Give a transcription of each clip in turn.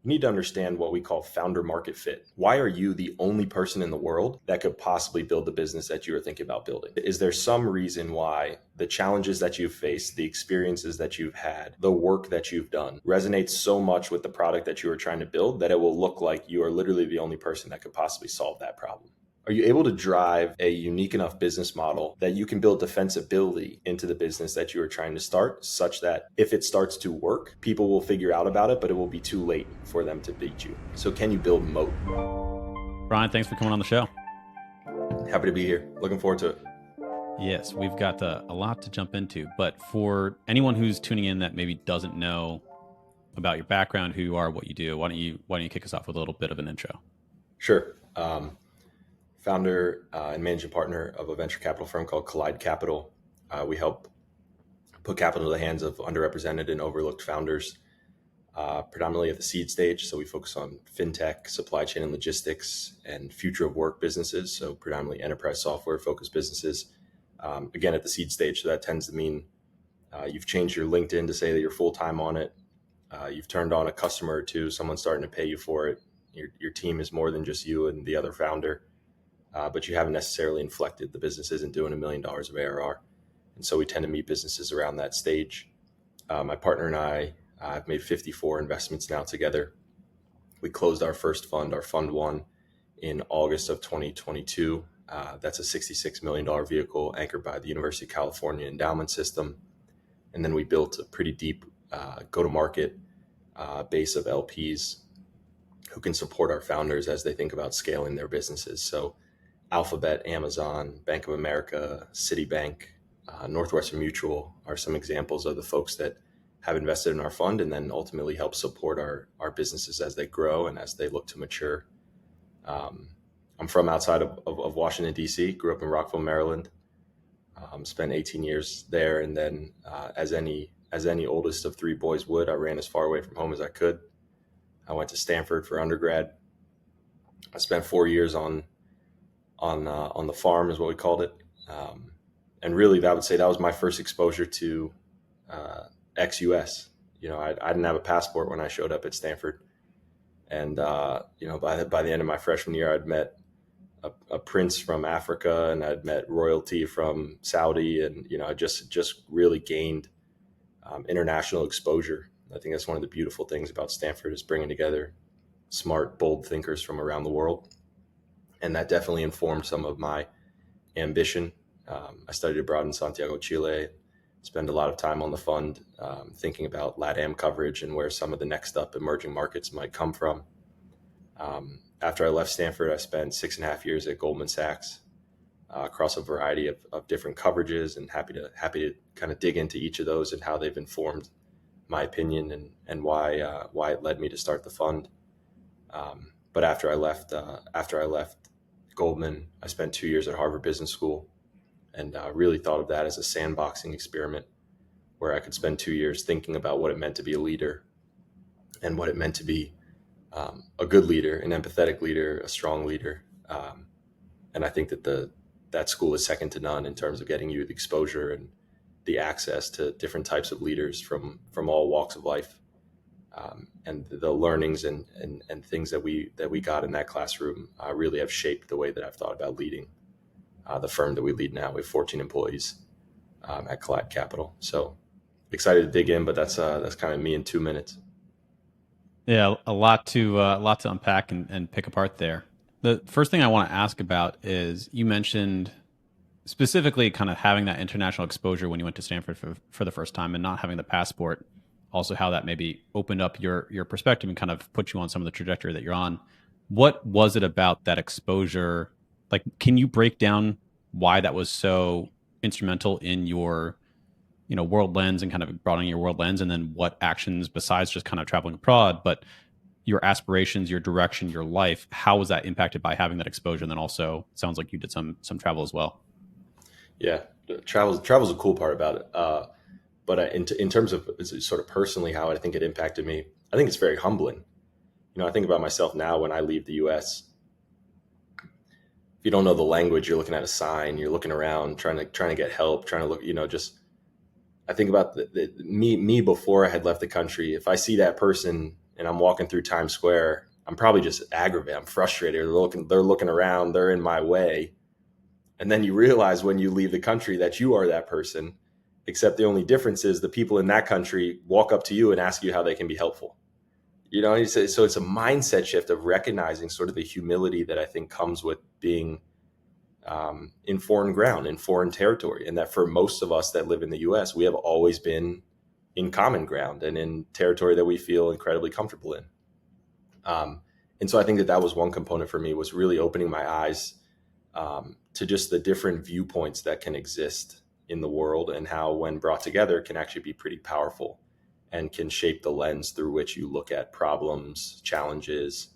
You need to understand what we call founder market fit. Why are you the only person in the world that could possibly build the business that you are thinking about building? Is there some reason why the challenges that you've faced, the experiences that you've had, the work that you've done resonates so much with the product that you are trying to build that it will look like you are literally the only person that could possibly solve that problem? Are you able to drive a unique enough business model that you can build defensibility into the business that you are trying to start, such that if it starts to work, people will figure out about it, but it will be too late for them to beat you? So can you build moat? Brian, thanks for coming on the show. Happy to be here. Looking forward to it. Yes, we've got a lot to jump into, but for anyone who's tuning in that maybe doesn't know about your background, who you are, what you do, why don't you kick us off with a little bit of an intro? Sure. Founder and managing partner of a venture capital firm called Collide Capital. We help put capital in the hands of underrepresented and overlooked founders, predominantly at the seed stage. So we focus on fintech, supply chain and logistics, and future of work businesses. So predominantly enterprise software focused businesses, again, at the seed stage. So that tends to mean you've changed your LinkedIn to say that you're full-time on it. You've turned on a customer or two, someone's starting to pay you for it. Your team is more than just you and the other founder, but you haven't necessarily inflected. The business isn't doing $1 million of ARR. And so we tend to meet businesses around that stage. My partner and I have made 54 investments now together. We closed our first fund, our Fund 1, in August of 2022. That's a $66 million vehicle anchored by the University of California endowment system. And then we built a pretty deep go-to-market base of LPs who can support our founders as they think about scaling their businesses. So Alphabet, Amazon, Bank of America, Citibank, Northwestern Mutual are some examples of the folks that have invested in our fund and then ultimately help support our businesses as they grow and as they look to mature. I'm from outside of Washington, D.C., grew up in Rockville, Maryland, spent 18 years there. And then as any oldest of three boys would, I ran as far away from home as I could. I went to Stanford for undergrad. I spent 4 years on the farm, is what we called it. And really, I would say that was my first exposure to ex-US. I didn't have a passport when I showed up at Stanford. And, by the end of my freshman year, I'd met a prince from Africa and I'd met royalty from Saudi. And, I just really gained international exposure. I think that's one of the beautiful things about Stanford is bringing together smart, bold thinkers from around the world. And that definitely informed some of my ambition. I studied abroad in Santiago, Chile, spend a lot of time on the fund thinking about LATAM coverage and where some of the next up emerging markets might come from. After I left Stanford, I spent 6.5 years at Goldman Sachs across a variety of different coverages, and happy to kind of dig into each of those and how they've informed my opinion and why it led me to start the fund. But after I left Goldman, I spent 2 years at Harvard Business School, and really thought of that as a sandboxing experiment where I could spend 2 years thinking about what it meant to be a leader and what it meant to be a good leader, an empathetic leader, a strong leader. And I think that school is second to none in terms of getting you the exposure and the access to different types of leaders from all walks of life. And the learnings and things that we got in that classroom really have shaped the way that I've thought about leading the firm that we lead now. We have 14 employees at Collide Capital. So excited to dig in, but that's kind of me in 2 minutes. Yeah, a lot to unpack and pick apart there. The first thing I want to ask about is you mentioned specifically kind of having that international exposure when you went to Stanford for the first time and not having the passport. Also, how that maybe opened up your perspective and kind of put you on some of the trajectory that you're on. What was it about that exposure? Like, can you break down why that was so instrumental in your, world lens and kind of broadening your world lens, and then what actions besides just kind of traveling abroad, but your aspirations, your direction, your life, how was that impacted by having that exposure? And then also, it sounds like you did some travel as well. Yeah, travel's a cool part about it. But in terms of sort of personally how I think it impacted me, I think it's very humbling. I think about myself now when I leave the U.S. If you don't know the language, you're looking at a sign, you're looking around, trying to get help, trying to look, I think about me before I had left the country. If I see that person and I'm walking through Times Square, I'm probably just aggravated. I'm frustrated. They're looking around. They're in my way. And then you realize when you leave the country that you are that person, except the only difference is the people in that country walk up to you and ask you how they can be helpful. So it's a mindset shift of recognizing sort of the humility that I think comes with being in foreign ground, in foreign territory. And that for most of us that live in the US, we have always been in common ground and in territory that we feel incredibly comfortable in. And so I think that was one component for me, was really opening my eyes to just the different viewpoints that can exist in the world, and how, when brought together, can actually be pretty powerful and can shape the lens through which you look at problems, challenges,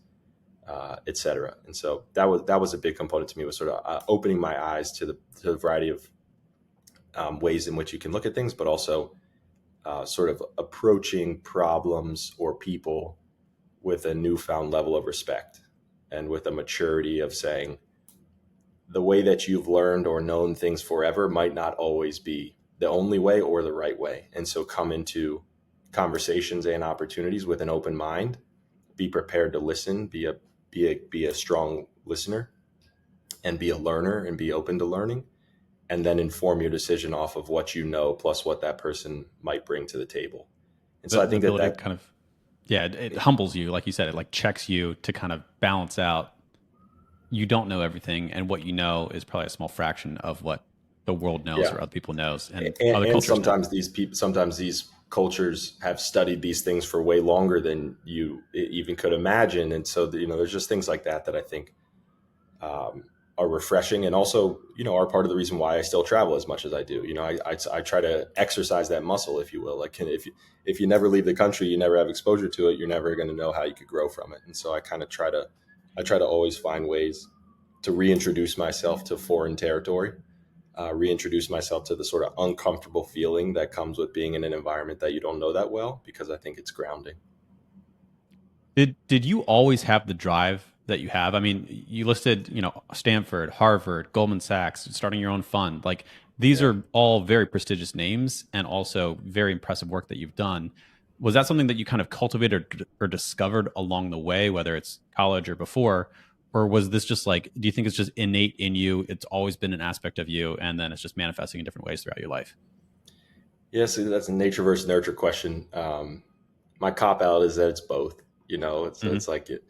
et cetera. And so that was a big component to me, was sort of opening my eyes to the variety of ways in which you can look at things, but also sort of approaching problems or people with a newfound level of respect and with a maturity of saying, the way that you've learned or known things forever might not always be the only way or the right way. And so come into conversations and opportunities with an open mind, be prepared to listen, be a strong listener, and be a learner and be open to learning, and then inform your decision off of what you know plus what that person might bring to the table. And so I think the ability that to kind of, yeah, it humbles you, like you said. It like checks you to kind of balance out, you don't know everything, and what you know is probably a small fraction of what the world knows yeah. or other people knows and and, other and cultures know. sometimes these cultures have studied these things for way longer than you even could imagine. And so there's just things like that I think are refreshing, and also are part of the reason why I still travel as much as I do. I try to exercise that muscle, if you will. Like, if you never leave the country, you never have exposure to it, you're never going to know how you could grow from it. And so I try to always find ways to reintroduce myself to foreign territory, reintroduce myself to the sort of uncomfortable feeling that comes with being in an environment that you don't know that well, because I think it's grounding. Did you always have the drive that you have? I mean, you listed, Stanford, Harvard, Goldman Sachs, starting your own fund. Like, these Yeah. are all very prestigious names and also very impressive work that you've done. Was that something that you kind of cultivated or discovered along the way, whether it's college or before? Or was this just like, do you think it's just innate in you? It's always been an aspect of you, and then it's just manifesting in different ways throughout your life? Yes, that's a nature versus nurture question. My cop out is that it's both. Hmm. It's like it.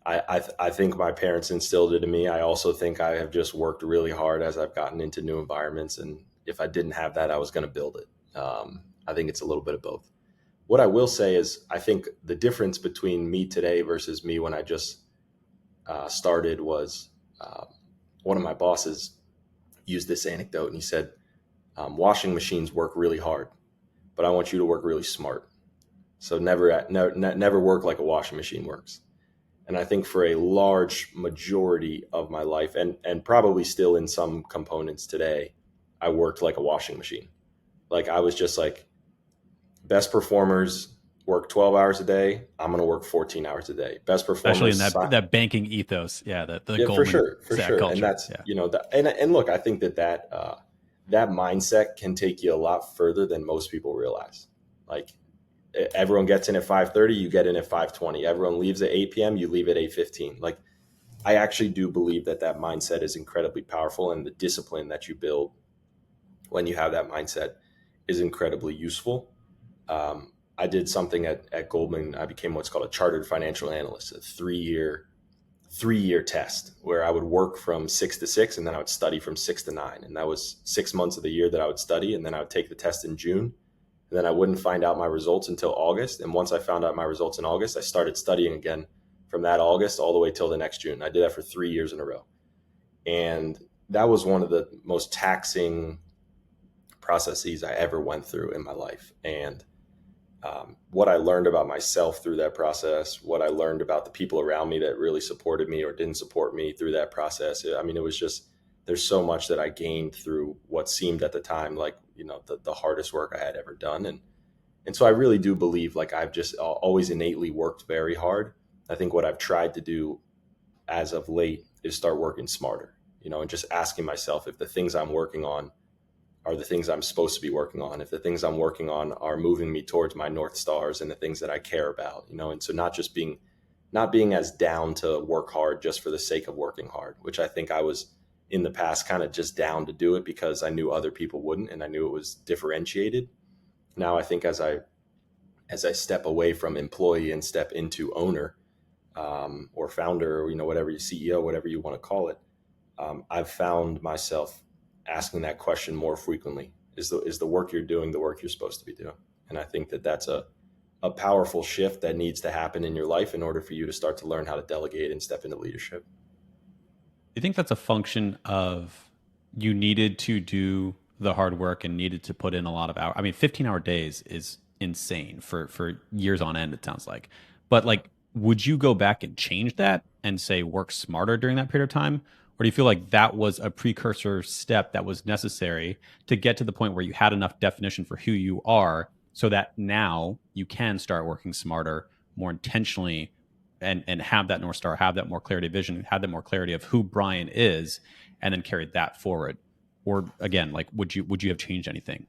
I think my parents instilled it in me. I also think I have just worked really hard as I've gotten into new environments, and if I didn't have that, I was going to build it. I think it's a little bit of both. What I will say is, I think the difference between me today versus me when I just started was, one of my bosses used this anecdote, and he said, "Washing machines work really hard, but I want you to work really smart. So never work like a washing machine works." And I think for a large majority of my life, and probably still in some components today, I worked like a washing machine. Like, I was just like, best performers work 12 hours a day. I'm going to work 14 hours a day. Best Especially in performers. that banking ethos. Yeah, the Yeah, for Goldman sure, for Sachs sure. And culture. that's, Yeah. and look, I think that mindset can take you a lot further than most people realize. Like, everyone gets in at 5:30, you get in at 5:20. Everyone leaves at 8 p.m., you leave at 8:15. Like, I actually do believe that mindset is incredibly powerful, and the discipline that you build when you have that mindset is incredibly useful. I did something at Goldman. I became what's called a chartered financial analyst, a three-year test where I would work from 6 to 6, and then I would study from 6 to 9. And that was 6 months of the year that I would study. And then I would take the test in June, and then I wouldn't find out my results until August. And once I found out my results in August, I started studying again from that August all the way till the next June. I did that for 3 years in a row. And that was one of the most taxing processes I ever went through in my life. And what I learned about myself through that process, what I learned about the people around me that really supported me or didn't support me through that process. I mean, it was just, there's so much that I gained through what seemed at the time like, the hardest work I had ever done. And so I really do believe, like, I've just always innately worked very hard. I think what I've tried to do as of late is start working smarter, and just asking myself if the things I'm working on are the things I'm supposed to be working on, if the things I'm working on are moving me towards my North Stars and the things that I care about, and so not being as down to work hard just for the sake of working hard, which I think I was in the past kind of just down to do it because I knew other people wouldn't and I knew it was differentiated. Now I think as I step away from employee and step into owner, or founder, or whatever you CEO, whatever you want to call it, I've found myself asking that question more frequently. Is the work you're doing the work you're supposed to be doing? And I think that that's a powerful shift that needs to happen in your life in order for you to start to learn how to delegate and step into leadership. You think that's a function of you needed to do the hard work and needed to put in a lot of hours? I mean, 15-hour days is insane for years on end, it sounds like. But like, would you go back and change that and say work smarter during that period of time? Or do you feel like that was a precursor step that was necessary to get to the point where you had enough definition for who you are so that now you can start working smarter, more intentionally, and have that North Star, have that more clarity of vision, have that more clarity of who Brian is, and then carry that forward? Or again, like, would you have changed anything?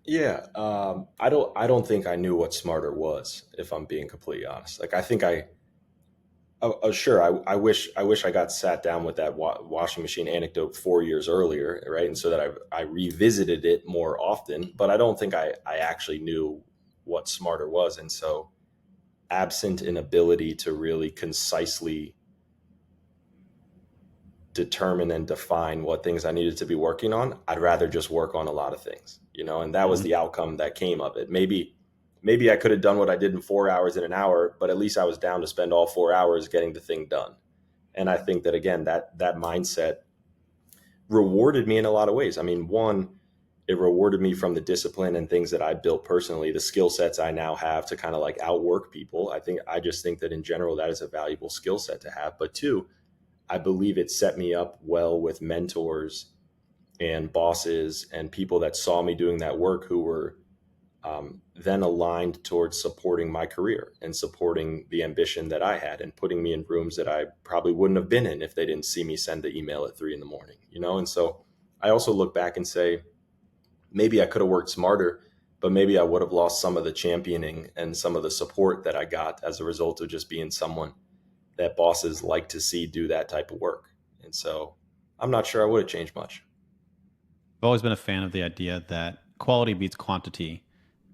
Yeah, I don't think I knew what smarter was, if I'm being completely honest. Like I think sure, I wish I got sat down with that washing machine anecdote 4 years earlier, right? And so that I revisited it more often, but I don't think I actually knew what smarter was. And so, absent an ability to really concisely determine and define what things I needed to be working on, I'd rather just work on a lot of things, and that was Mhm. the outcome that came of it. Maybe I could have done what I did in 4 hours in an hour, but at least I was down to spend all 4 hours getting the thing done. And I think that again, that mindset rewarded me in a lot of ways. I mean, one, it rewarded me from the discipline and things that I built personally, the skill sets I now have to kind of like outwork people. I just think that in general, that is a valuable skill set to have. But two, I believe it set me up well with mentors and bosses and people that saw me doing that work who were then aligned towards supporting my career and supporting the ambition that I had and putting me in rooms that I probably wouldn't have been in if they didn't see me send the email at 3 in the morning. And so I also look back and say, maybe I could have worked smarter, but maybe I would have lost some of the championing and some of the support that I got as a result of just being someone that bosses like to see do that type of work. And so I'm not sure I would have changed much. I've always been a fan of the idea that quality beats quantity,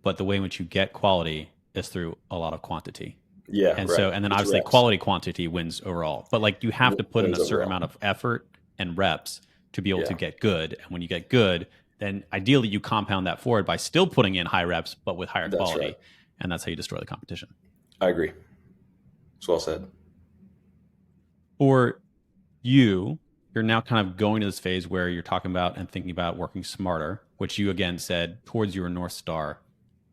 but the way in which you get quality is through a lot of quantity. Yeah, And so, right. and then It's obviously reps. quality quantity wins overall. But like, you have to put in Wins a certain overall. amount of effort and reps to be able to Yeah, get good. And when you get good, then ideally you compound that forward by still putting in high reps, but with higher that's right. quality. And that's how you destroy the competition. I agree. It's well said. For you, you're now kind of going to this phase where you're talking about and thinking about working smarter, which you again said towards your North Star.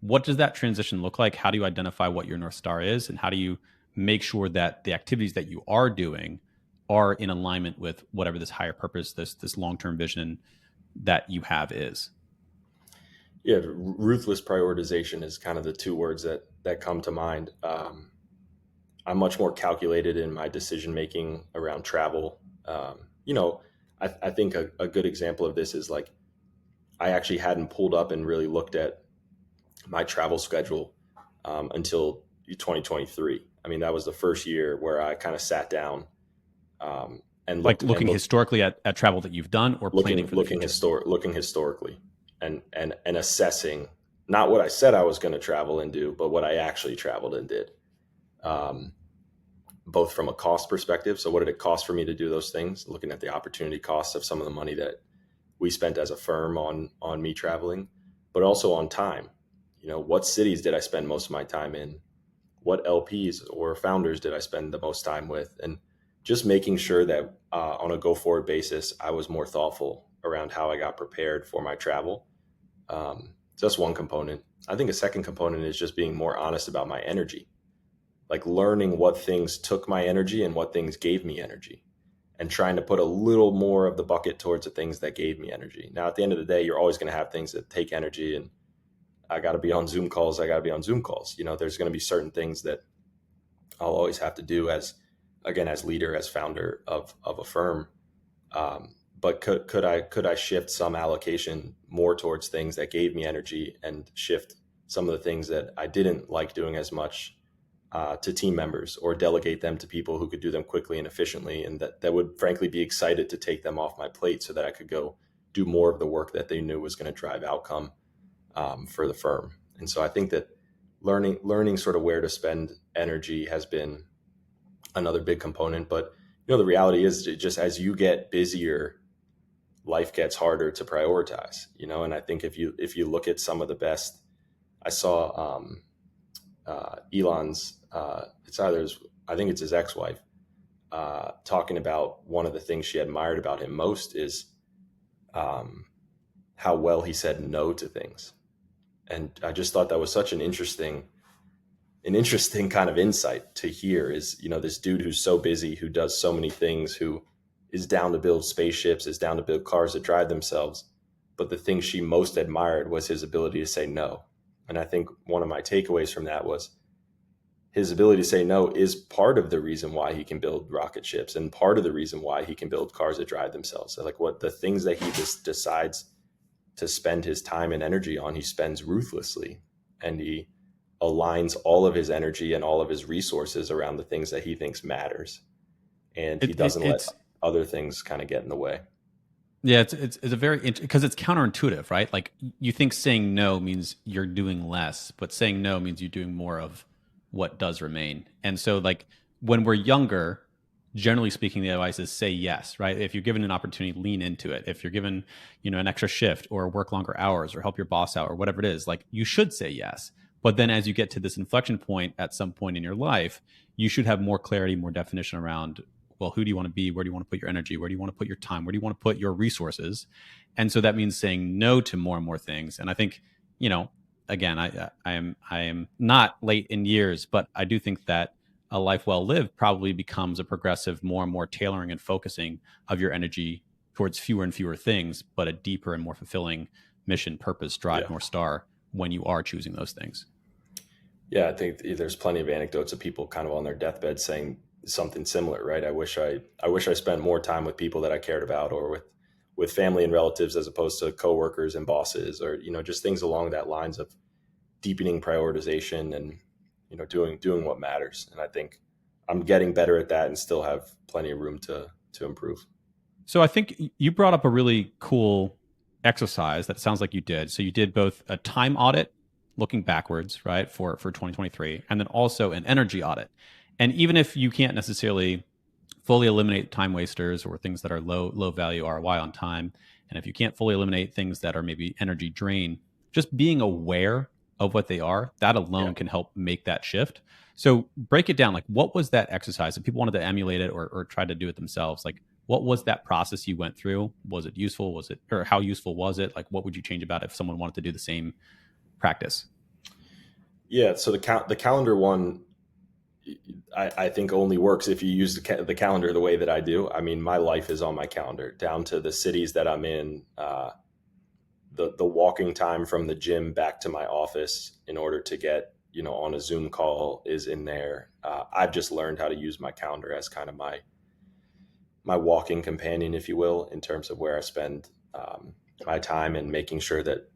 What does that transition look like? How do you identify what your North Star is? And how do you make sure that the activities that you are doing are in alignment with whatever this higher purpose, this long-term vision that you have is? Yeah, ruthless prioritization is kind of the two words that come to mind. I'm much more calculated in my decision making around travel. I think a good example of this is like I actually hadn't pulled up and really looked at my travel schedule until 2023. I mean, that was the first year where I kind of sat down and Like looked and looking looked historically at travel that you've done or planning for the future? looking historically and assessing not what I said I was going to travel and do, but what I actually traveled and did. Um, Both from a cost perspective. So what did it cost for me to do those things? Looking at the opportunity costs of some of the money that we spent as a firm on me traveling, but also on time. What cities did I spend most of my time in? What LPs or founders did I spend the most time with? And just making sure that on a go forward basis, I was more thoughtful around how I got prepared for my travel. Just one component. I think a second component is just being more honest about my energy, like learning what things took my energy and what things gave me energy, and trying to put a little more of the bucket towards the things that gave me energy. Now, at the end of the day, you're always going to have things that take energy, and I got to be on Zoom calls. I got to be on Zoom calls. There's going to be certain things that I'll always have to do as, again, as leader, as founder of a firm. but could I shift some allocation more towards things that gave me energy, and shift some of the things that I didn't like doing as much to team members, or delegate them to people who could do them quickly and efficiently, and that would frankly be excited to take them off my plate so that I could go do more of the work that they knew was going to drive outcome for the firm. And so I think that learning sort of where to spend energy has been another big component. But the reality is, just as you get busier, life gets harder to prioritize. And I think if you look at some of the best, I saw Elon's, I think it's his ex-wife, talking about one of the things she admired about him most is how well he said no to things. And I just thought that was such an interesting kind of insight to hear, is, this dude who's so busy, who does so many things, who is down to build spaceships, is down to build cars that drive themselves. But the thing she most admired was his ability to say no. And I think one of my takeaways from that was his ability to say no is part of the reason why he can build rocket ships, and part of the reason why he can build cars that drive themselves. So like, what the things that he just decides to spend his time and energy on, he spends ruthlessly, and he aligns all of his energy and all of his resources around the things that he thinks matters. And he doesn't let other things kind of get in the way. Yeah, it's a very, because it's counterintuitive, right? Like, you think saying no means you're doing less, but saying no means you're doing more of what does remain. And so, like, when we're younger, generally speaking, the advice is say yes, right? If you're given an opportunity, lean into it. If you're given, an extra shift, or work longer hours, or help your boss out, or whatever it is, like, you should say yes. But then as you get to this inflection point at some point in your life, you should have more clarity, more definition around, well, who do you want to be? Where do you want to put your energy? Where do you want to put your time? Where do you want to put your resources? And so that means saying no to more and more things. And I think, again, I am not late in years, but I do think that a life well lived probably becomes a progressive, more and more tailoring and focusing of your energy towards fewer and fewer things, but a deeper and more fulfilling mission, purpose, drive, North Star when you are choosing those things. Yeah, I think there's plenty of anecdotes of people kind of on their deathbed saying something similar, right? I wish I spent more time with people that I cared about, or with family and relatives, as opposed to coworkers and bosses, or just things along that lines of deepening prioritization, and doing what matters. And I think I'm getting better at that, and still have plenty of room to improve. So I think you brought up a really cool exercise that sounds like you did. So you did both a time audit, looking backwards, right, for 2023, and then also an energy audit. And even if you can't necessarily fully eliminate time wasters or things that are low value ROI on time, and if you can't fully eliminate things that are maybe energy drain, just being aware of what they are, that alone can help make that shift. So break it down. Like, what was that exercise? If people wanted to emulate it, or try to do it themselves, like, what was that process you went through? Was it useful? Or how useful was it? Like, what would you change about it if someone wanted to do the same practice? Yeah. So the calendar one, I think only works if you use the calendar the way that I do. I mean, my life is on my calendar, down to the cities that I'm in, the walking time from the gym back to my office in order to get on a Zoom call is in there. I've just learned how to use my calendar as kind of my walking companion, if you will, in terms of where I spend my time, and making sure that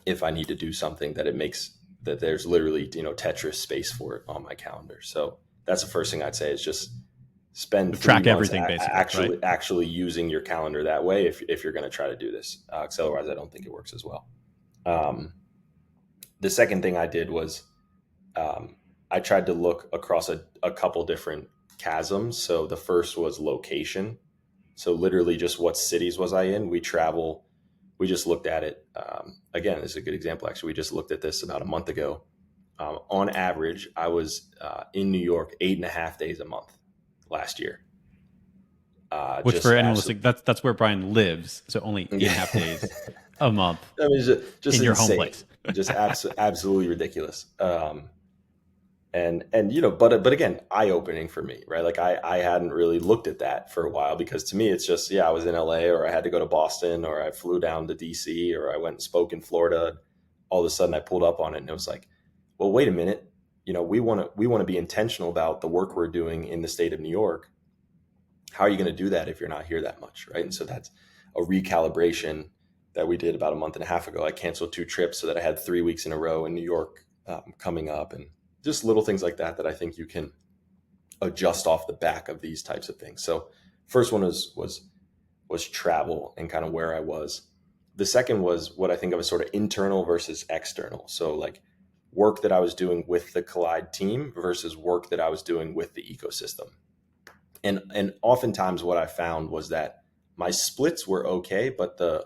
if I need to do something, that there's literally Tetris space for it on my calendar. So that's the first thing I'd say, is just spend 3 Track months everything, basically, right? actually using your calendar that way, if you're going to try to do this, because otherwise I don't think it works as well. The second thing I did was I tried to look across a couple different chasms. So the first was location. So literally just what cities was I in? We just looked at it. Again, this is a good example. Actually, we just looked at this about a month ago. On average, I was in New York 8.5 days a month last year. Which, for anyone listening, that's where Brian lives. So only 8.5 days a month. I mean, just in your insane. home place. Just absolutely ridiculous. And but again, eye-opening for me, right? Like, I hadn't really looked at that for a while, because to me it's just, I was in LA, or I had to go to Boston, or I flew down to DC, or I went and spoke in Florida. All of a sudden I pulled up on it, and it was like, well, wait a minute, we want to be intentional about the work we're doing in the state of New York. How are you going to do that if you're not here that much, right? And so a recalibration that we did about a month and a half ago. I canceled 2 trips so that I had 3 weeks in a row in New York coming up, and just little things like that I think you can adjust off the back of these types of things. So first one was travel and kind of where I was. The second was what I think of as sort of internal versus external. So like work that I was doing with the Collide team versus work that I was doing with the ecosystem. And oftentimes what I found was that my splits were okay, but the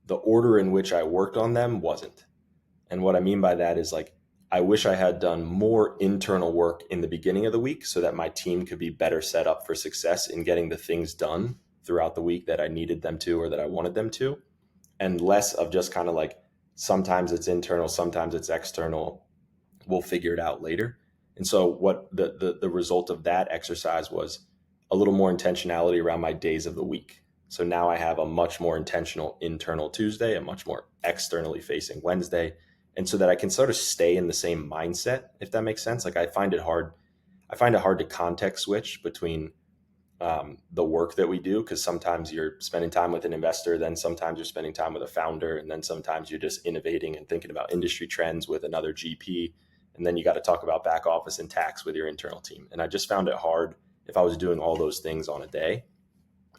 order in which I worked on them wasn't. And what I mean by that is like I wish I had done more internal work in the beginning of the week so that my team could be better set up for success in getting the things done throughout the week that I needed them to or that I wanted them to, and less of just kind of like sometimes it's internal, sometimes it's external. We'll figure it out later. And so what the result of that exercise was a little more intentionality around my days of the week. So now I have a much more intentional internal Tuesday, a much more externally facing Wednesday. And so that I can sort of stay in the same mindset, if that makes sense. Like I find it hard to context switch between the work that we do, because sometimes you're spending time with an investor, then sometimes you're spending time with a founder, and then sometimes you're just innovating and thinking about industry trends with another GP, and then you got to talk about back office and tax with your internal team. And I just found it hard if I was doing all those things on a day.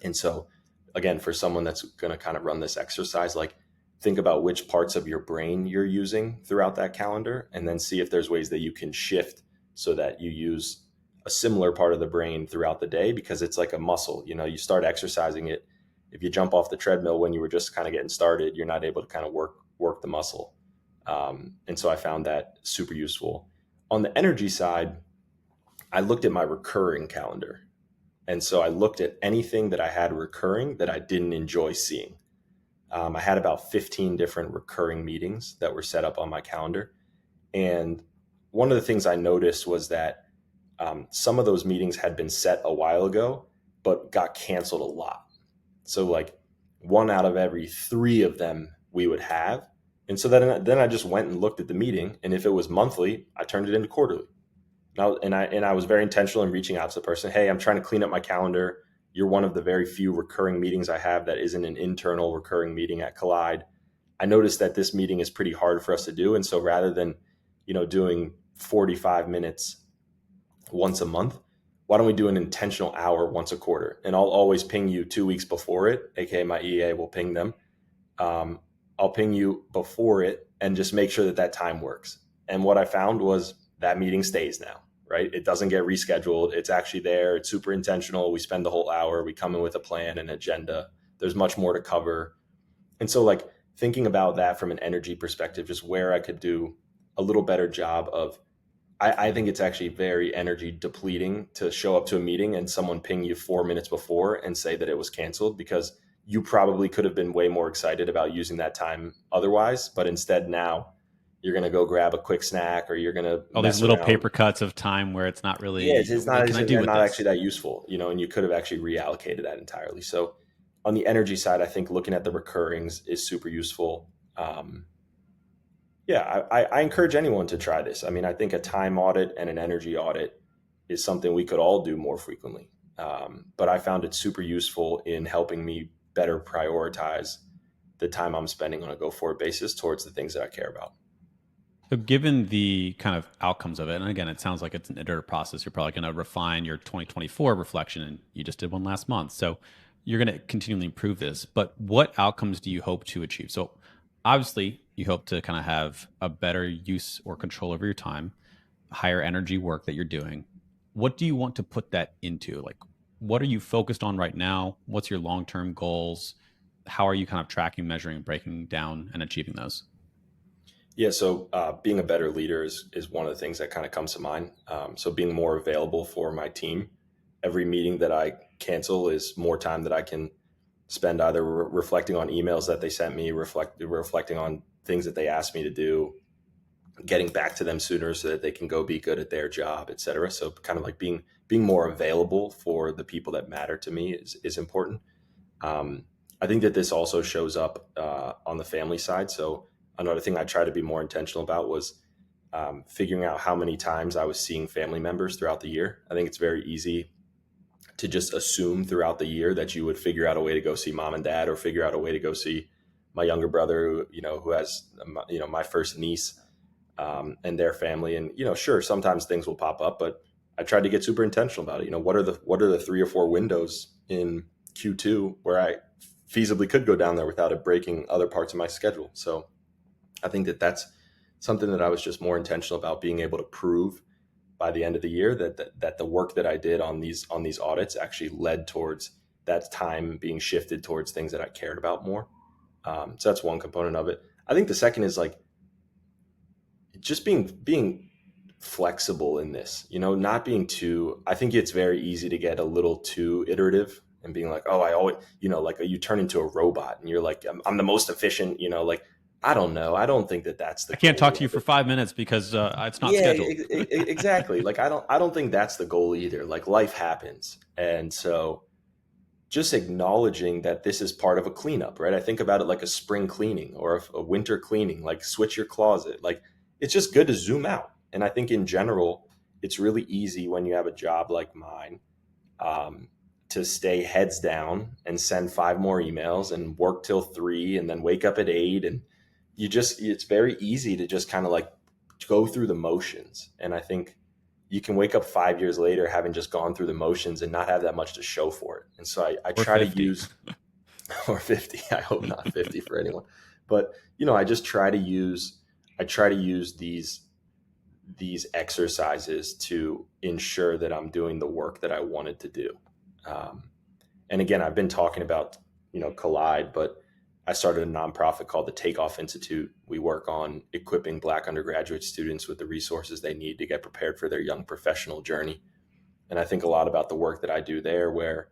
And so again, for someone that's going to kind of run this exercise, like think about which parts of your brain you're using throughout that calendar, and then see if there's ways that you can shift so that you use a similar part of the brain throughout the day, because it's like a muscle. You know, you start exercising it. If you jump off the treadmill when you were just kind of getting started, you're not able to kind of work the muscle. And so I found that super useful. On the energy side, I looked at my recurring calendar. And so I looked at anything that I had recurring that I didn't enjoy seeing. I had about 15 different recurring meetings that were set up on my calendar. And one of the things I noticed was that some of those meetings had been set a while ago, but got canceled a lot. So like 1 out of every 3 of them we would have. And so then I just went and looked at the meeting. And if it was monthly, I turned it into quarterly. And I was very intentional in reaching out to the person. Hey, I'm trying to clean up my calendar. You're one of the very few recurring meetings I have that isn't an internal recurring meeting at Collide. I noticed that this meeting is pretty hard for us to do. And so rather than, doing 45 minutes once a month, why don't we do an intentional hour once a quarter? And I'll always ping you 2 weeks before it, aka my EA will ping them. I'll ping you before it and just make sure that time works. And what I found was that meeting stays now, right? It doesn't get rescheduled. It's actually there. It's super intentional. We spend the whole hour. We come in with a plan and agenda. There's much more to cover. And so like thinking about that from an energy perspective, just where I could do a little better job of, I think it's actually very energy depleting to show up to a meeting and someone ping you 4 minutes before and say that it was canceled, because you probably could have been way more excited about using that time otherwise. But instead now you're going to go grab a quick snack, or you're going to All these little paper cuts of time where it's not really, yeah, it's what not, can I do with not this? actually that useful, and you could have actually reallocated that entirely. So on the energy side, I think looking at the recurrings is super useful. Yeah, I encourage anyone to try this. I mean, I think a time audit and an energy audit is something we could all do more frequently. But I found it super useful in helping me better prioritize the time I'm spending on a go-forward basis towards the things that I care about. So given the kind of outcomes of it, and again, it sounds like it's an iterative process. You're probably going to refine your 2024 reflection, and you just did one last month. So you're going to continually improve this. But what outcomes do you hope to achieve? So obviously, you hope to kind of have a better use or control over your time, higher energy work that you're doing. What do you want to put that into? Like, what are you focused on right now? What's your long-term goals? How are you kind of tracking, measuring, breaking down, and achieving those? Yeah, so being a better leader is one of the things that kind of comes to mind. So being more available for my team. Every meeting that I cancel is more time that I can spend either reflecting on emails that they sent me, reflecting on things that they asked me to do, getting back to them sooner so that they can go be good at their job, et cetera. So kind of like being more available for the people that matter to me is important. I think that this also shows up on the family side. So another thing I tried to be more intentional about was figuring out how many times I was seeing family members throughout the year. I think it's very easy to just assume throughout the year that you would figure out a way to go see mom and dad, or figure out a way to go see my younger brother, who has, my first niece, and their family. And, sure, sometimes things will pop up, but I tried to get super intentional about it. What are the 3 or 4 windows in Q2 where I feasibly could go down there without it breaking other parts of my schedule? So I think that that's something that I was just more intentional about, being able to prove by the end of the year that the work that I did on these audits actually led towards that time being shifted towards things that I cared about more. So that's one component of it. I think the second is like just being flexible in this, not being too. I think it's very easy to get a little too iterative and being like, oh, I always, like you turn into a robot and you're like, I'm the most efficient, like, I don't know. I don't think that that's the I can't talk to goal you of for it. 5 minutes because it's not Yeah, scheduled. exactly. Like, I don't think that's the goal either. Like, life happens. And so just acknowledging that this is part of a cleanup, right? I think about it like a spring cleaning or a winter cleaning, like switch your closet. Like, it's just good to zoom out. And I think in general, it's really easy when you have a job like mine, um, to stay heads down and send 5 more emails and work till 3 and then wake up at 8. And it's very easy to just kind of like go through the motions. And I think you can wake up 5 years later having just gone through the motions and not have that much to show for it. And so I Or try to 50. use, or 50, I hope not 50 for anyone. But, I just try to use these exercises to ensure that I'm doing the work that I wanted to do. Um, and again, I've been talking about, Collide, but I started a nonprofit called the Takeoff Institute. We work on equipping Black undergraduate students with the resources they need to get prepared for their young professional journey. And I think a lot about the work that I do there, where,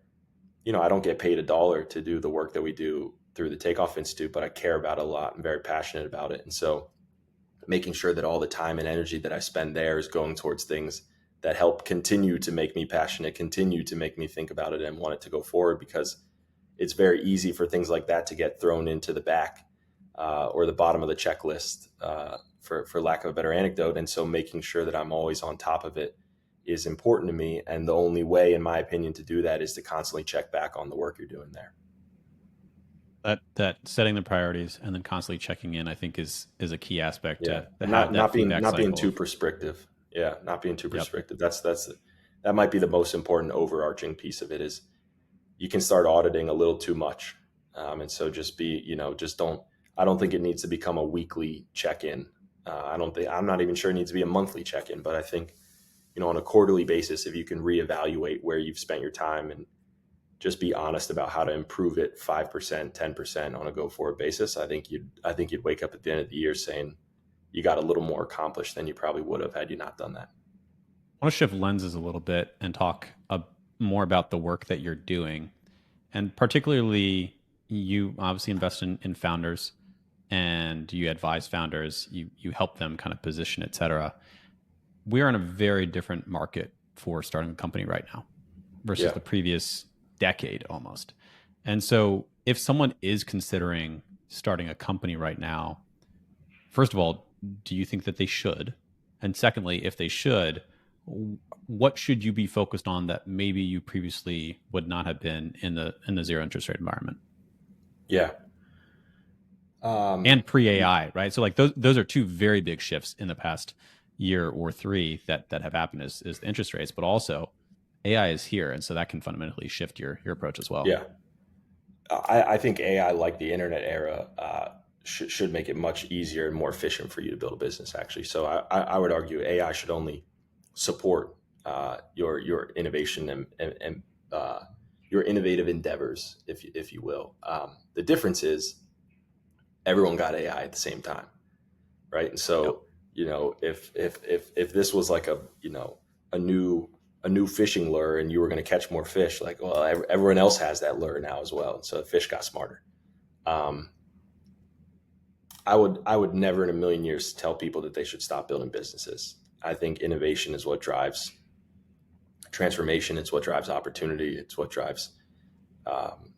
I don't get paid a dollar to do the work that we do through the Takeoff Institute, but I care about it a lot. I'm very passionate about it. And so making sure that all the time and energy that I spend there is going towards things that help continue to make me passionate, continue to make me think about it and want it to go forward, because it's very easy for things like that to get thrown into the back, or the bottom of the checklist, for lack of a better anecdote. And so making sure that I'm always on top of it is important to me. And the only way, in my opinion, to do that is to constantly check back on the work you're doing there. That setting the priorities and then constantly checking in, I think, is a key aspect Yeah, to and have not that not being feedback not being cycle too of, prescriptive. Yeah, not being too yep. prescriptive. That might be the most important overarching piece of it. Is you can start auditing a little too much, and so just be, just don't. I don't think it needs to become a weekly check-in. I'm not even sure it needs to be a monthly check-in, but I think, on a quarterly basis, if you can reevaluate where you've spent your time and just be honest about how to improve it 5%, 10% on a go forward basis, I think you'd wake up at the end of the year saying you got a little more accomplished than you probably would have had you not done that. I want to shift lenses a little bit and talk more about the work that you're doing. And particularly, you obviously invest in founders and you advise founders, you help them kind of position, et cetera. We're in a very different market for starting a company right now versus Yeah. the previous decade almost. And so if someone is considering starting a company right now, first of all, do you think that they should? And secondly, if they should, what should you be focused on that maybe you previously would not have been in the zero interest rate environment Yeah. Um, and pre AI, right? So like those are two very big shifts in the past year or three that have happened is the interest rates, but also AI is here, and so that can fundamentally shift your approach as well. yeah. I think AI, like the internet era, should make it much easier and more efficient for you to build a business, actually. So I would argue AI should only support, your innovation and your innovative endeavors, if you will. The difference is everyone got AI at the same time, right? And Yep. so, if this was like a new a new fishing lure and you were going to catch more fish, like, well, everyone else has that lure now as well, so the fish got smarter. um, I would never in a million years tell people that they should stop building businesses. I think innovation is what drives transformation. It's what drives opportunity. It's what drives, um,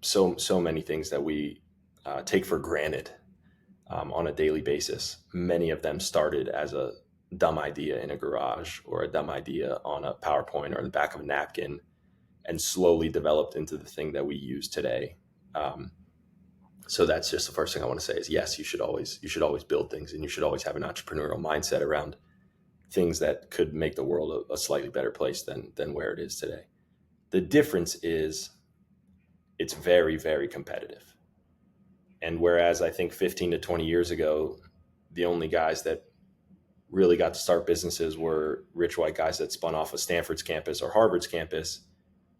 so many things that we take for granted, on a daily basis. Many of them started as a dumb idea in a garage or a dumb idea on a PowerPoint or the back of a napkin. and slowly developed into the thing that we use today. So that's just the first thing I want to say is yes, you should always build things, and you should always have an entrepreneurial mindset around things that could make the world a slightly better place than where it is today. The difference is it's very, very competitive. And whereas I think 15 to 20 years ago, the only guys that really got to start businesses were rich white guys that spun off of Stanford's campus or Harvard's campus,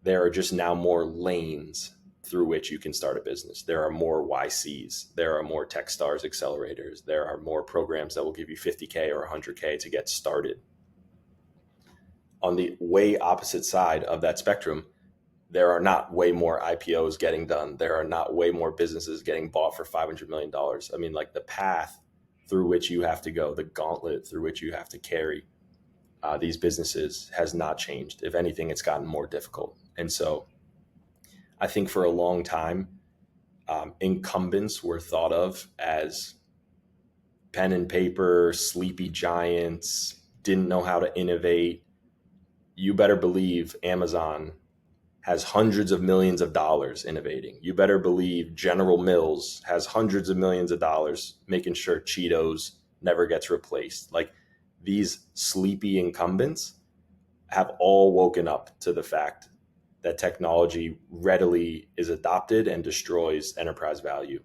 there are just now more lanes through which you can start a business. There are more YCs. There are more Techstars accelerators. There are more programs that will give you 50K or 100K to get started. On the way opposite side of that spectrum, there are not way more IPOs getting done. There are not way more businesses getting bought for $500 million. I mean, like the path through which you have to go, the gauntlet through which you have to carry these businesses has not changed. If anything, it's gotten more difficult. And so I think for a long time, incumbents were thought of as pen and paper, sleepy giants, didn't know how to innovate. You better believe Amazon has hundreds of millions of dollars innovating. You better believe General Mills has hundreds of millions of dollars making sure Cheetos never gets replaced. Like these sleepy incumbents have all woken up to the fact that technology readily is adopted and destroys enterprise value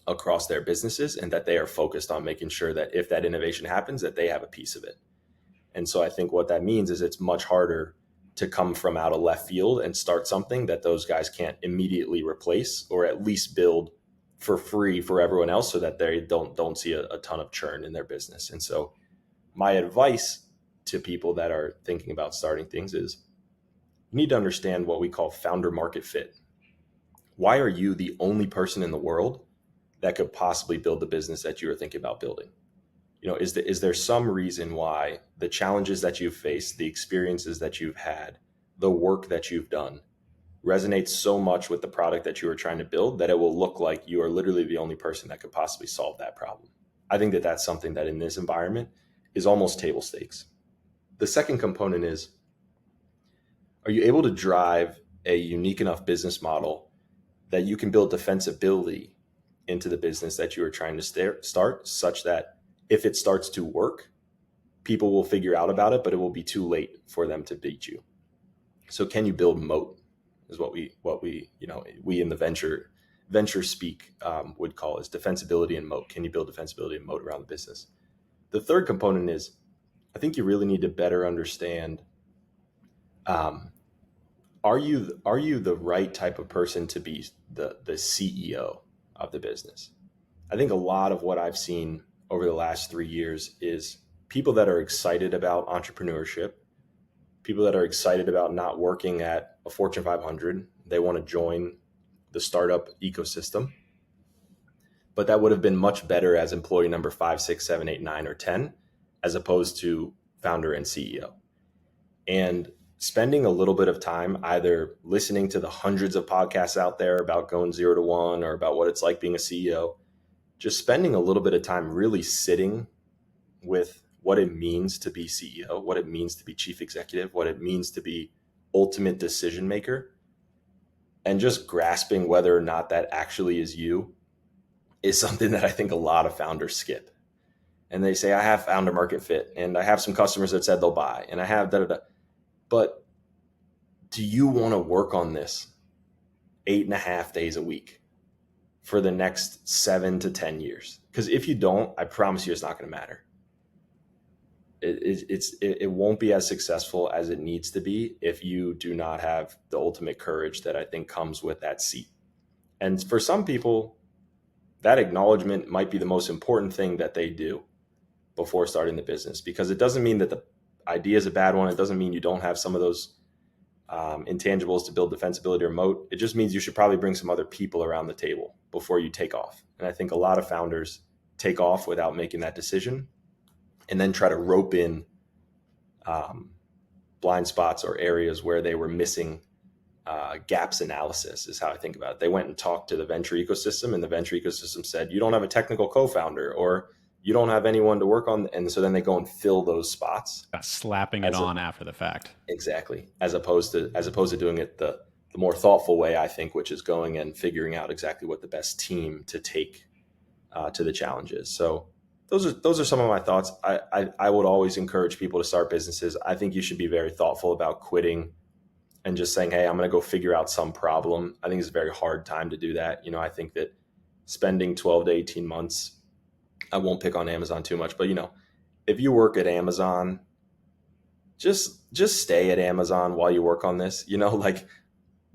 across their businesses, and that they are focused on making sure that if that innovation happens, that they have a piece of it. And so I think what that means is it's much harder to come from out of left field and start something that those guys can't immediately replace, or at least build for free for everyone else so that they don't see a ton of churn in their business. And so my advice to people that are thinking about starting things is you need to understand what we call founder market fit. Why are you the only person in the world that could possibly build the business that you are thinking about building? You know, is there some reason why the challenges that you've faced, the experiences that you've had, the work that you've done resonates so much with the product that you are trying to build that it will look like you are literally the only person that could possibly solve that problem? I think that that's something that in this environment is almost table stakes. The second component is, are you able to drive a unique enough business model that you can build defensibility into the business that you are trying to start, such that if it starts to work, people will figure out about it, but it will be too late for them to beat you. So can you build moat is what we in the venture speak would call is defensibility and moat. Can you build defensibility and moat around the business? The third component is, I think you really need to better understand, are you the right type of person to be the CEO of the business? I think a lot of what I've seen over the last 3 years is people that are excited about entrepreneurship, people that are excited about not working at a Fortune 500. They want to join the startup ecosystem, but that would have been much better as employee number 5, 6, 7, 8, 9, or 10, as opposed to founder and CEO. And spending a little bit of time either listening to the hundreds of podcasts out there about going 0 to 1 or about what it's like being a CEO, just spending a little bit of time really sitting with what it means to be CEO, what it means to be chief executive, what it means to be ultimate decision maker, and just grasping whether or not that actually is you is something that I think a lot of founders skip. And they say, I have founder market fit, and I have some customers that said they'll buy, and I have da-da-da. But do you want to work on this 8.5 days a week for the next 7 to 10 years? Because if you don't, I promise you it's not going to matter. It won't be as successful as it needs to be if you do not have the ultimate courage that I think comes with that seat. And for some people, that acknowledgement might be the most important thing that they do before starting the business, because it doesn't mean that the idea is a bad one. It doesn't mean you don't have some of those intangibles to build defensibility or moat. It just means you should probably bring some other people around the table before you take off. And I think a lot of founders take off without making that decision, and then try to rope in blind spots or areas where they were missing gaps analysis is how I think about it. They went and talked to the venture ecosystem, and the venture ecosystem said, you don't have a technical co-founder, or you don't have anyone to work on, and so then they go and fill those spots Slapping it as a on after the fact. exactly as opposed to doing it the more thoughtful way, I think, which is going and figuring out exactly what the best team to take to the challenges. So those are some of my thoughts. I would always encourage people to start businesses. I think you should be very thoughtful about quitting and just saying, hey, I'm going to go figure out some problem. I think it's a very hard time to do that. I think that spending 12 to 18 months, I won't pick on Amazon too much, but if you work at Amazon, just stay at Amazon while you work on this. Like,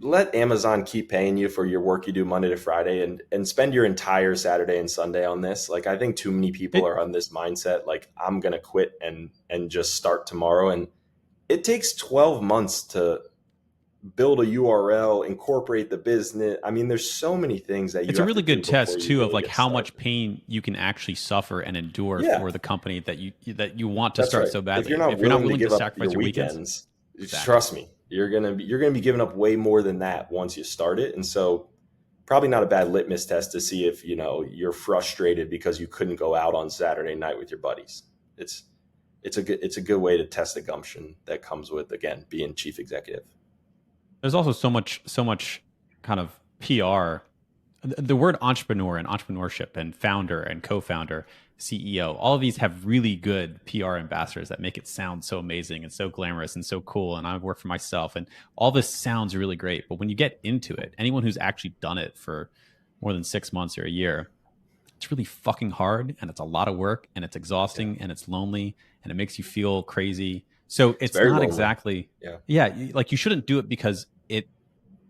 let Amazon keep paying you for your work you do Monday to Friday, and spend your entire Saturday and Sunday on this. Like, I think too many people are on this mindset, like, I'm going to quit and just start tomorrow. And it takes 12 months to build a URL, incorporate the business. I mean, there's so many things that you It's a have to really do good before test you too of really like get how started. much pain you can actually suffer and endure Yeah, for the company that you want to that's start right. so If badly. you're not If you're not willing to willing to give up sacrifice your your weekends, weekends, just exactly. trust me, you're gonna be giving up way more than that once you start it. And so probably not a bad litmus test to see if you're frustrated because you couldn't go out on Saturday night with your buddies. It's it's a good way to test the gumption that comes with, again, being chief executive. There's also so much kind of PR. The word entrepreneur and entrepreneurship and founder and co-founder, CEO, all of these have really good PR ambassadors that make it sound so amazing and so glamorous and so cool. And I work for myself, and all this sounds really great. But when you get into it, anyone who's actually done it for more than 6 months or a year, it's really fucking hard, and it's a lot of work, and it's Yeah, exhausting, and it's lonely, and it makes you feel crazy. So it's it's very not lonely. exactly, Yeah, yeah, like you shouldn't do it because it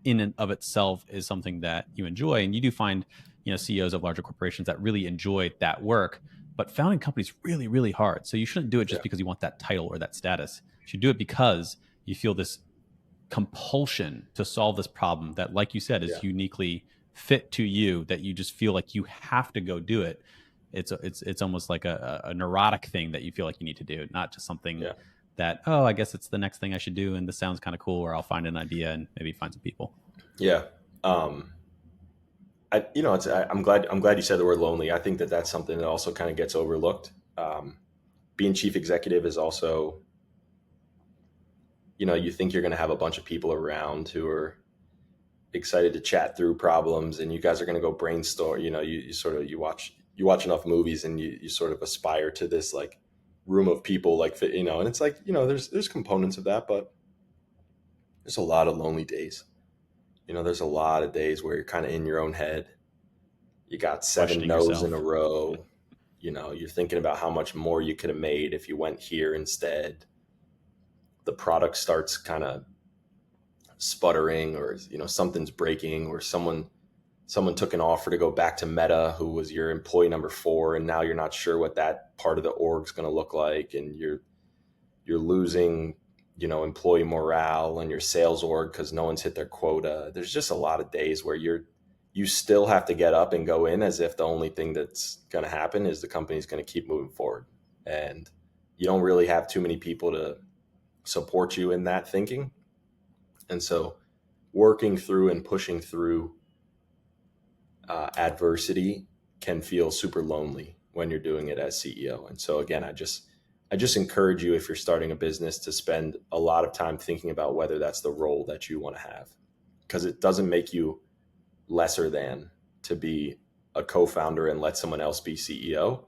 in and of itself is something that you enjoy. And you do find, CEOs of larger corporations that really enjoy that work. But founding companies really, really hard. So you shouldn't do it yeah, just because you want that title or that status. You should do it because you feel this compulsion to solve this problem that, like you said, yeah, is uniquely fit to you, that you just feel like you have to go do it. It's almost like a neurotic thing that you feel like you need to do, not just something yeah, that, oh, I guess it's the next thing I should do and this sounds kind of cool, or I'll find an idea and maybe find some people. yeah. Um, I'm glad you said the word lonely. I think that that's something that also kind of gets overlooked. Being chief executive is also, you think you're going to have a bunch of people around who are excited to chat through problems, and you guys are going to go brainstorm. You sort of you watch enough movies, and you sort of aspire to this, like, room of people, like, and it's like, there's components of that, but there's a lot of lonely days. There's a lot of days where you're kind of in your own head. You got seven Questioning no's in a yourself. row. You're thinking about how much more you could have made if you went here instead. The product starts kind of sputtering, or something's breaking, or someone took an offer to go back to Meta, who was your employee number 4, and now you're not sure what that part of the org's going to look like, and you're losing employee morale and your sales org because no one's hit their quota. There's just a lot of days where you still have to get up and go in as if the only thing that's going to happen is the company's going to keep moving forward, and you don't really have too many people to support you in that thinking. And so working through and pushing through adversity can feel super lonely when you're doing it as CEO. And so, again, I just encourage you, if you're starting a business, to spend a lot of time thinking about whether that's the role that you want to have, because it doesn't make you lesser than to be a co-founder and let someone else be CEO.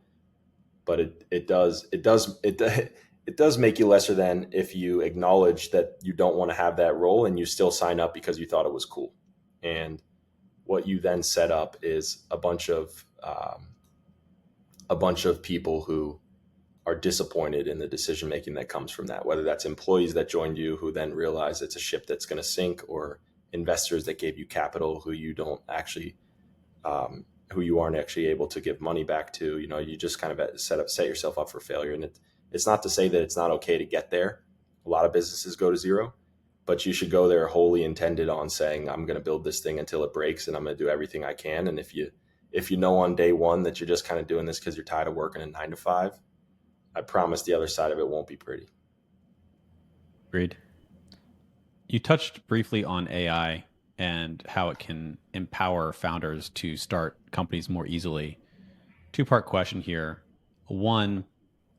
But it does make you lesser than if you acknowledge that you don't want to have that role and you still sign up because you thought it was cool. And what you then set up is a bunch of people who are disappointed in the decision making that comes from that, whether that's employees that joined you who then realize it's a ship that's going to sink, or investors that gave you capital who you aren't actually able to give money back to. You just kind of set yourself up for failure. And it's not to say that it's not okay to get there. A lot of businesses go to zero, but you should go there wholly intended on saying, I'm going to build this thing until it breaks, and I'm going to do everything I can. And if you know on day one that you're just kind of doing this because you're tired of working a 9 to 5, I promise the other side of it won't be pretty. Agreed. You touched briefly on AI and how it can empower founders to start companies more easily. Two-part question here. One,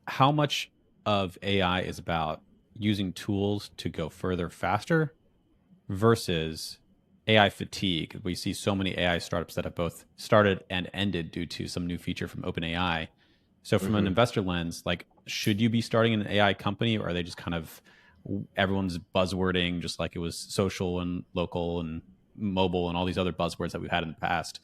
how much of AI is about using tools to go further faster versus AI fatigue? We see so many AI startups that have both started and ended due to some new feature from OpenAI. So, from an Hmm. investor lens, like, should you be starting an AI company, or are they just kind of everyone's buzzwording, just like it was social and local and mobile and all these other buzzwords that we've had in the past,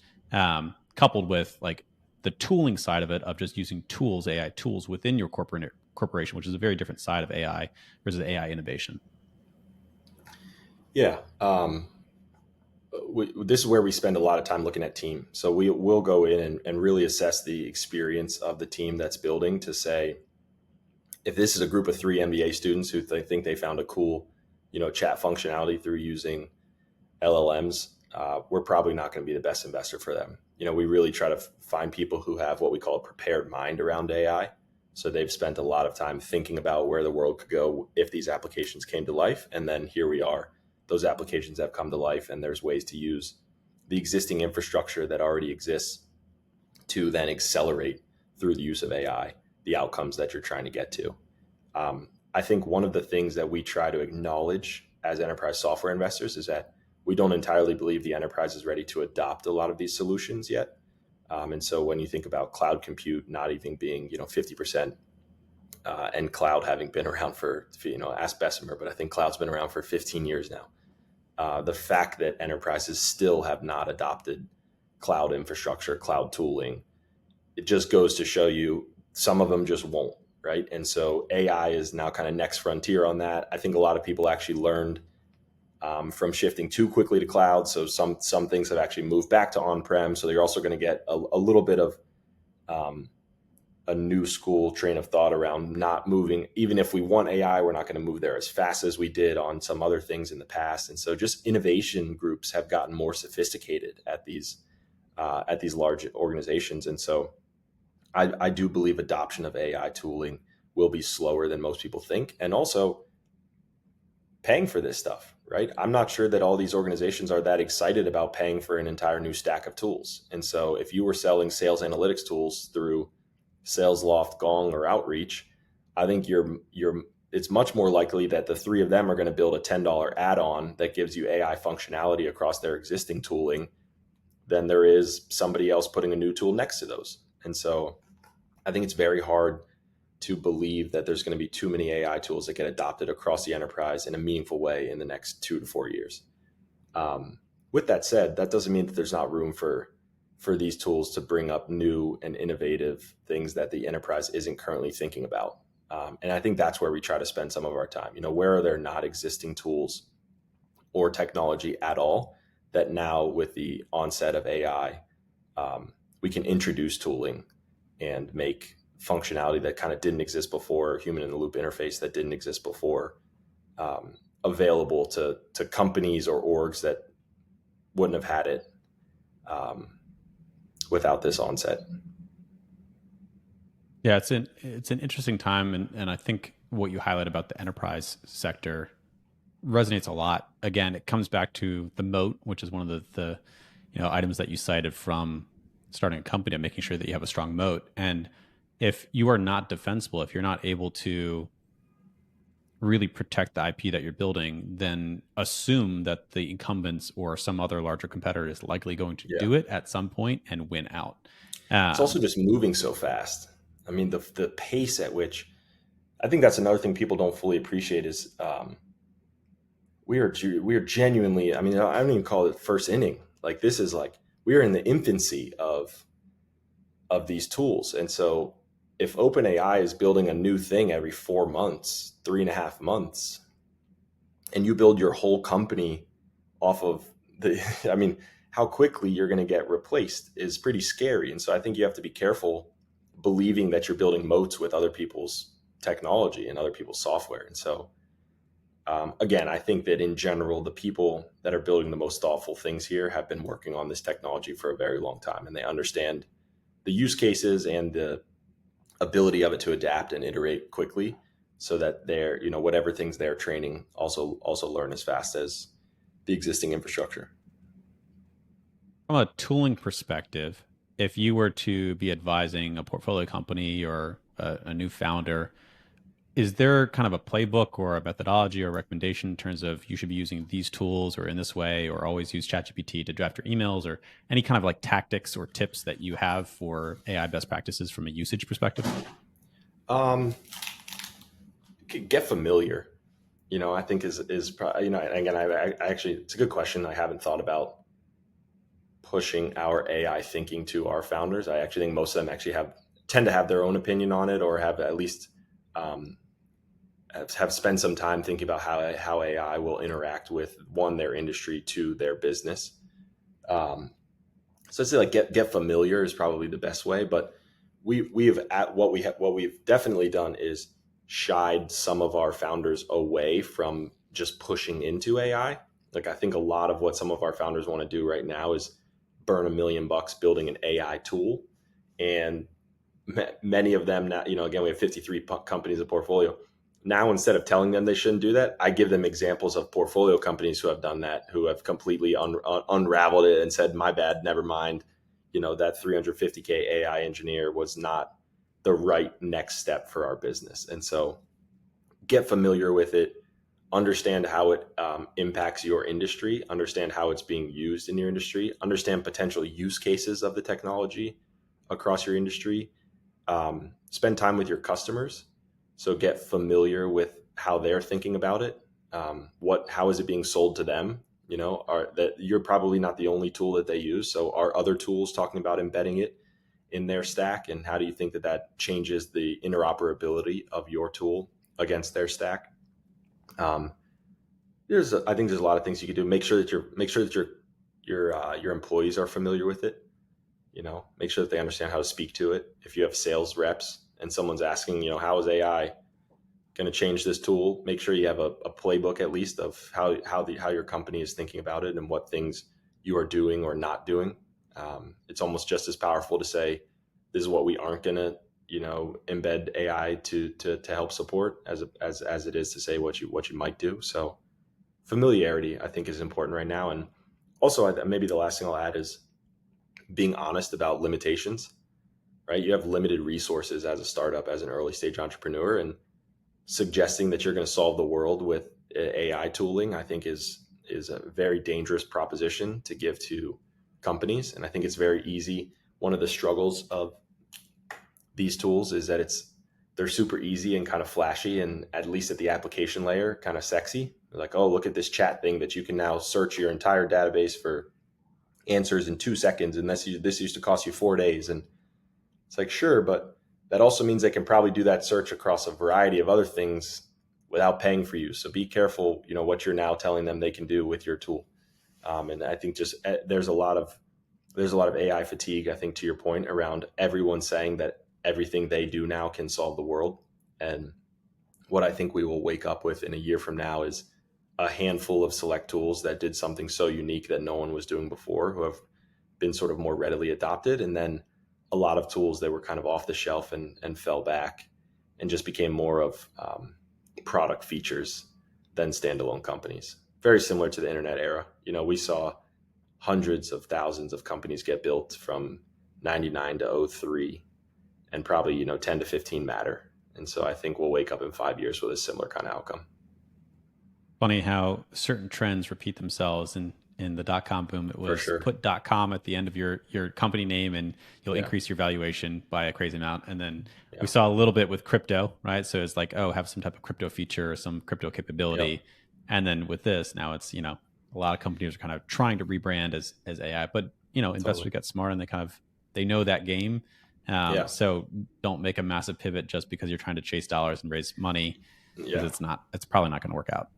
coupled with like the tooling side of it, of just using tools, AI tools within your corporation, which is a very different side of AI versus AI innovation. Yeah. This is where we spend a lot of time looking at team. So we will go in and really assess the experience of the team that's building to say, if this is a group of 3 MBA students who think they found a cool, chat functionality through using LLMs, we're probably not going to be the best investor for them. We really try to find people who have what we call a prepared mind around AI. So they've spent a lot of time thinking about where the world could go if these applications came to life. And then here we are. Those applications have come to life, and there's ways to use the existing infrastructure that already exists to then accelerate through the use of AI the outcomes that you're trying to get to. I think one of the things that we try to acknowledge as enterprise software investors is that we don't entirely believe the enterprise is ready to adopt a lot of these solutions yet. And so when you think about cloud compute not even being 50%, and cloud having been around for, ask Bessemer, but I think cloud's been around for 15 years now. The fact that enterprises still have not adopted cloud infrastructure, cloud tooling, it just goes to show you some of them just won't, right? And so AI is now kind of next frontier on that. I think a lot of people actually learned from shifting too quickly to cloud. So some things have actually moved back to on-prem. So you're also going to get a little bit of um, a new school train of thought around not moving. Even if we want AI, we're not going to move there as fast as we did on some other things in the past. And so just innovation groups have gotten more sophisticated at these large organizations. And so I do believe adoption of AI tooling will be slower than most people think. And also paying for this stuff, right? I'm not sure that all these organizations are that excited about paying for an entire new stack of tools. And so if you were selling sales analytics tools through SalesLoft, Gong, or Outreach, I think it's much more likely that the three of them are going to build a $10 add-on that gives you AI functionality across their existing tooling than there is somebody else putting a new tool next to those. And so I think it's very hard to believe that there's going to be too many AI tools that get adopted across the enterprise in a meaningful way in the next 2 to 4 years. With that said, that doesn't mean that there's not room for these tools to bring up new and innovative things that the enterprise isn't currently thinking about. And I think that's where we try to spend some of our time. Where are there not existing tools or technology at all that now, with the onset of AI, we can introduce tooling and make functionality that kind of didn't exist before, human in the loop interface that didn't exist before, available to companies or orgs that wouldn't have had it without this onset. Yeah, it's an interesting time, and I think what you highlight about the enterprise sector resonates a lot. Again, it comes back to the moat, which is one of the items that you cited from starting a company, and making sure that you have a strong moat. And if you are not defensible, if you're not able to really protect the IP that you're building, then assume that the incumbents or some other larger competitor is likely going to Yeah. do it at some point and win out. It's also Um, just moving so fast. I mean, the pace at which, I think that's another thing people don't fully appreciate is we are genuinely. I mean, I don't even call it first inning. Like, this is like we are in the infancy of these tools, and so if OpenAI is building a new thing every 4 months, 3.5 months, and you build your whole company off of the, I mean, how quickly you're going to get replaced is pretty scary. And so I think you have to be careful believing that you're building moats with other people's technology and other people's software. And so, again, I think that in general, the people that are building the most thoughtful things here have been working on this technology for a very long time, and they understand the use cases and the ability of it to adapt and iterate quickly, so that they're, whatever things they're training also learn as fast as the existing infrastructure. from a tooling perspective, if you were to be advising a portfolio company or a new founder, is there kind of a playbook or a methodology or recommendation in terms of you should be using these tools or in this way, or always use ChatGPT to draft your emails, or any kind of like tactics or tips that you have for AI best practices from a usage perspective? Um, get familiar. I think is probably, again, I actually, it's a good question. I haven't thought about pushing our AI thinking to our founders. I actually think most of them actually tend to have their own opinion on it, or have at least um, have spent some time thinking about how AI will interact with, one, their industry, two, their business. Um, so I'd say like get familiar is probably the best way. But we have at what we've definitely done is shied some of our founders away from just pushing into AI. Like, I think a lot of what some of our founders want to do right now is burn $1 million building an AI tool, and many of them now, again, we have 53 companies in portfolio. Now, instead of telling them they shouldn't do that, I give them examples of portfolio companies who have done that, who have completely unraveled it and said, my bad, never mind. That 350K AI engineer was not the right next step for our business. And so get familiar with it, understand how it impacts your industry, understand how it's being used in your industry, understand potential use cases of the technology across your industry. Spend time with your customers, so get familiar with how they're thinking about it. How is it being sold to them? That you're probably not the only tool that they use. So are other tools talking about embedding it in their stack, and how do you think that changes the interoperability of your tool against their stack? Um, I think there's a lot of things you could do. Make sure that your employees are familiar with it. Make sure that they understand how to speak to it. If you have sales reps and someone's asking, how is AI going to change this tool, make sure you have a playbook at least of how your company is thinking about it and what things you are doing or not doing. It's almost just as powerful to say, this is what we aren't going to, embed AI to help support, as it is to say what you might do. So familiarity, I think, is important right now. And also, maybe the last thing I'll add is being honest about limitations, right? You have limited resources as a startup, as an early stage entrepreneur, and suggesting that you're going to solve the world with AI tooling, I think is a very dangerous proposition to give to companies. And I think it's very easy. One of the struggles of these tools is that they're super easy and kind of flashy, and at least at the application layer, kind of sexy. They're like, oh, look at this chat thing that you can now search your entire database for answers in 2 seconds, and this used to cost you 4 days. And it's like, sure, but that also means they can probably do that search across a variety of other things without paying for you. So be careful, what you're now telling them they can do with your tool. And I think just there's a lot of AI fatigue, I think, to your point, around everyone saying that everything they do now can solve the world. And what I think we will wake up with in a year from now is a handful of select tools that did something so unique that no one was doing before, who have been sort of more readily adopted, and then a lot of tools that were kind of off the shelf and fell back and just became more of product features than standalone companies. Very similar to the internet era. We saw hundreds of thousands of companies get built from 99 to 03, and probably 10 to 15 matter. And so I think we'll wake up in 5 years with a similar kind of outcome. Funny how certain trends repeat themselves. In the dot-com boom, it For was sure. put .com at the end of your company name and you'll Yeah. increase your valuation by a crazy amount. And then Yeah. we saw a little bit with crypto, right? So it's like, oh, have some type of crypto feature or some crypto capability. Yep. And then with this, now it's, a lot of companies are kind of trying to rebrand as AI, but investors Totally. get smart and they know that game. Yeah. So don't make a massive pivot just because you're trying to chase dollars and raise money, because Yeah. it's probably not going to work out.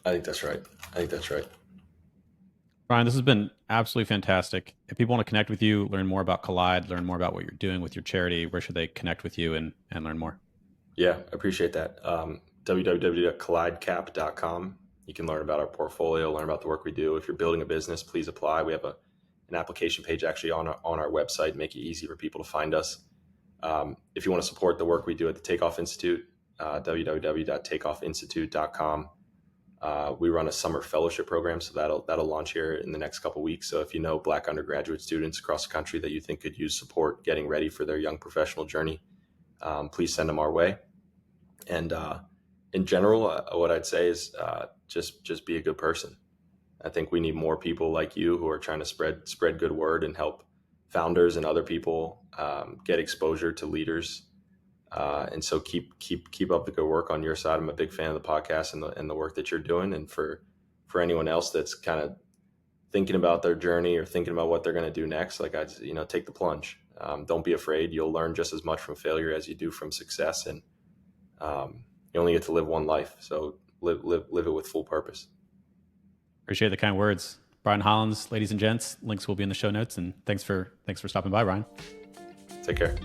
I think that's right. I think that's right. Brian, this has been absolutely fantastic. If people want to connect with you, learn more about Collide, learn more about what you're doing with your charity, where should they connect with you and learn more? Yeah, I appreciate that. www.collidecap.com. You can learn about our portfolio, learn about the work we do. If you're building a business, please apply. We have an application page actually on our website, make it easy for people to find us. If you want to support the work we do at the Takeoff Institute, www.takeoffinstitute.com. We run a summer fellowship program, so that'll launch here in the next couple weeks. So if you know Black undergraduate students across the country that you think could use support getting ready for their young professional journey, please send them our way. And in general, what I'd say is just be a good person. I think we need more people like you who are trying to spread good word and help founders and other people get exposure to leaders. And so keep up the good work on your side. I'm a big fan of the podcast and the work that you're doing. And for anyone else that's kind of thinking about their journey or thinking about what they're going to do next, like take the plunge. Don't be afraid. You'll learn just as much from failure as you do from success. And you only get to live one life, so live it with full purpose. Appreciate the kind words. Brian Hollins, ladies and gents, links will be in the show notes. And thanks for stopping by, Brian. Take care.